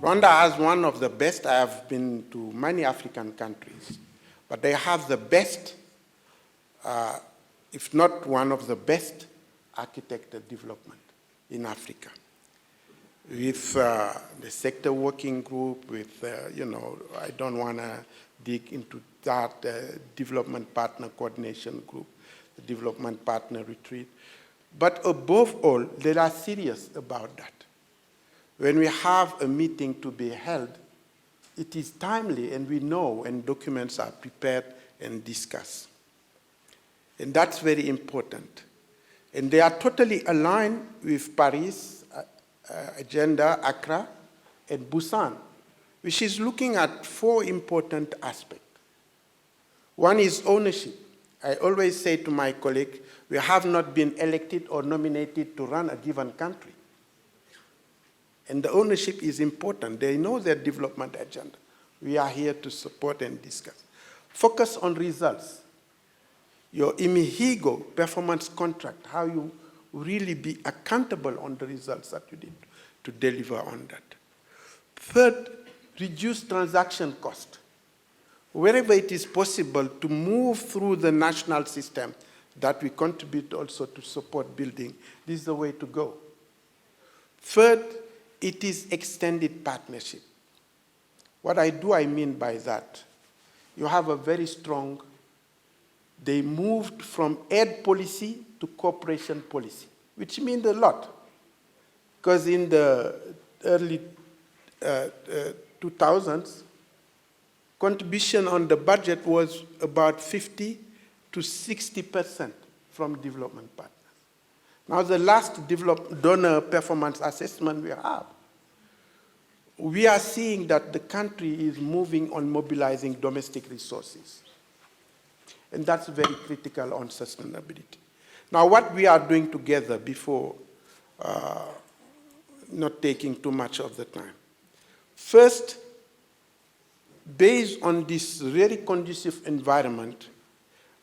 Rwanda has one of the best. I have been to many African countries, but they have the best, if not one of the best, architected development in Africa. With the sector working group, with, I don't want to dig into that, development partner coordination group, the development partner retreat. But above all, they are serious about that. When we have a meeting to be held, it is timely, and we know, and documents are prepared and discussed. And that's very important. And they are totally aligned with Paris agenda, Accra, and Busan, which is looking at 4 important aspects. One is ownership. I always say to my colleague, we have not been elected or nominated to run a given country. And the ownership is important. They know their development agenda. We are here to support and discuss. Focus on results. Your IGIHE performance contract, how you really be accountable on the results that you did to deliver on that. Third, reduce transaction cost. Wherever it is possible to move through the national system that we contribute also to support building, this is the way to go. Third, it is extended partnership. What I mean by that, you have a very strong, they moved from aid policy to cooperation policy, which means a lot. Because in the early 2000s, contribution on the budget was about 50 to 60% from development partners. Now, the last donor performance assessment we are seeing that the country is moving on mobilizing domestic resources. And that's very critical on sustainability. Now, what we are doing together before not taking too much of the time. First, based on this very conducive environment,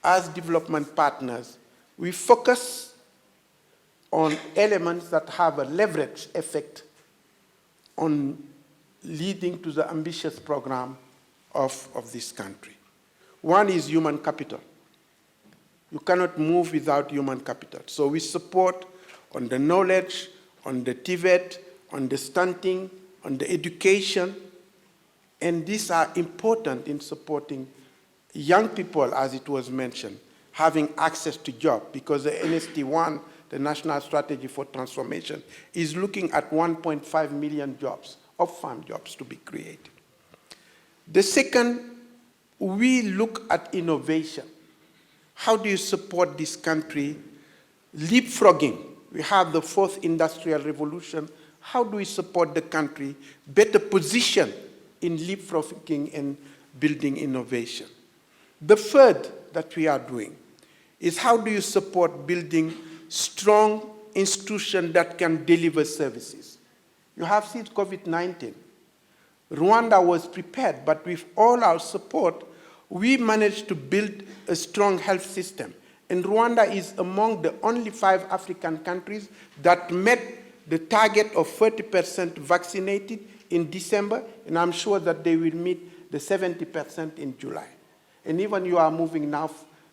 as development partners, we focus on elements that have a leverage effect on leading to the ambitious program of this country. One is human capital. You cannot move without human capital. So we support on the knowledge, on the TVET, on the stunting, on the education, and these are important in supporting young people, as it was mentioned, having access to jobs, because the NST1, the National Strategy for Transformation, is looking at 1.5 million jobs, off-farm jobs to be created. The second, we look at innovation. How do you support this country? Leapfrogging. We have the 4th industrial revolution. How do we support the country better position in leapfrogging and building innovation? The third that we are doing is how do you support building strong institutions that can deliver services? You have seen COVID-19. Rwanda was prepared, but with all our support, we managed to build a strong health system. And Rwanda is among the only 5 African countries that met the target of 30% vaccinated in December, and I'm sure that they will meet the 70% in July. And even you are moving now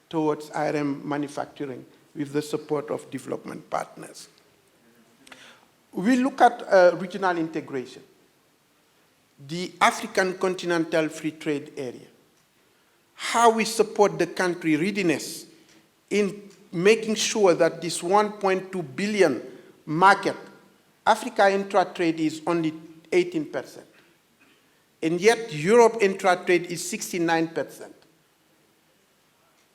towards IRM manufacturing with the support of development partners. We look at regional integration. The African Continental Free Trade Area. How we support the country readiness in making sure that this 1.2 billion market, Africa intra-trade is only 18%. And yet Europe intra-trade is 69%.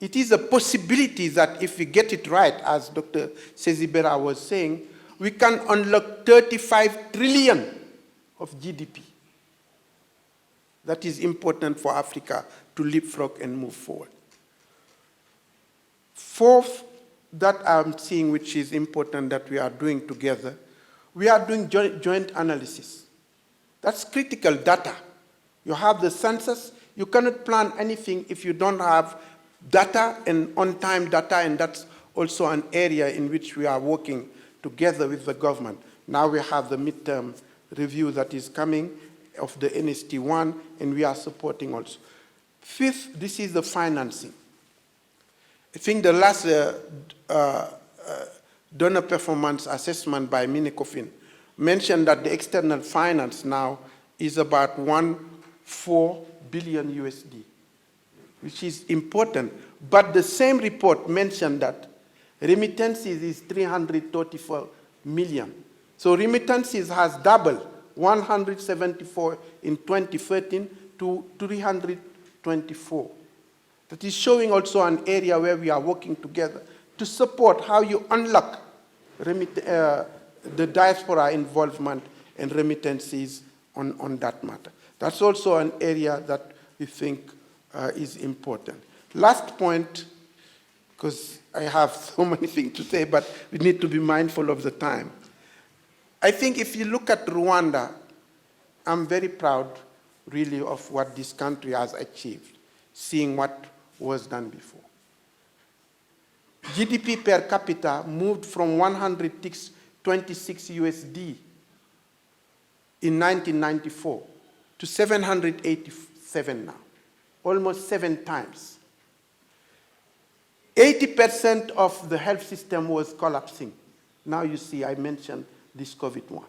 It is a possibility that if we get it right, as Dr. Sezibera was saying, we can unlock 35 trillion of GDP. That is important for Africa to leapfrog and move forward. Fourth, that I'm seeing, which is important that we are doing together, we are doing joint analysis. That's critical data. You have the census. You cannot plan anything if you don't have data and on-time data, and that's also an area in which we are working together with the government. Now we have the midterm review that is coming, of the NST1, and we are supporting also. Fifth, this is the financing. I think the last donor performance assessment by Minecofin mentioned that the external finance now is about 1.4 billion USD, which is important. But the same report mentioned that remittances is 334 million. So remittances has doubled, 174 in 2013 to 324. That is showing also an area where we are working together to support how you unlock the diaspora involvement and remittances on that matter. That's also an area that we think is important. Last point, because I have so many things to say, but we need to be mindful of the time. I think if you look at Rwanda, I'm very proud, really, of what this country has achieved, seeing what was done before. GDP per capita moved from 126 USD in 1994 to 787 now, almost 7 times. 80% of the health system was collapsing. Now you see, I mentioned this COVID one.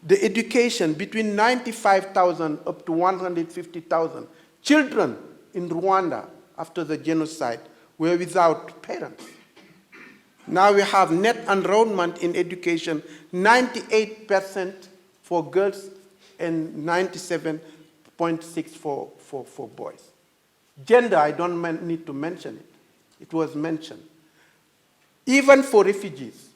The education, between 95,000 up to 150,000 children in Rwanda after the genocide were without parents. Now we have net enrollment in education, 98% for girls and 97.6% for boys. Gender, I don't need to mention it. It was mentioned. Even for refugees.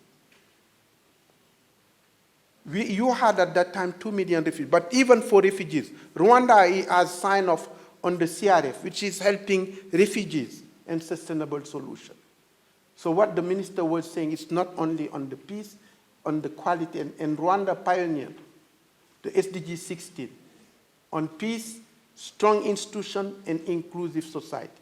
You had at that time 2 million refugees, but even for refugees, Rwanda has signed off on the CRF, which is helping refugees and sustainable solution. So what the minister was saying is not only on the peace, on the quality, and Rwanda pioneered the SDG 16 on peace, strong institution, and inclusive society.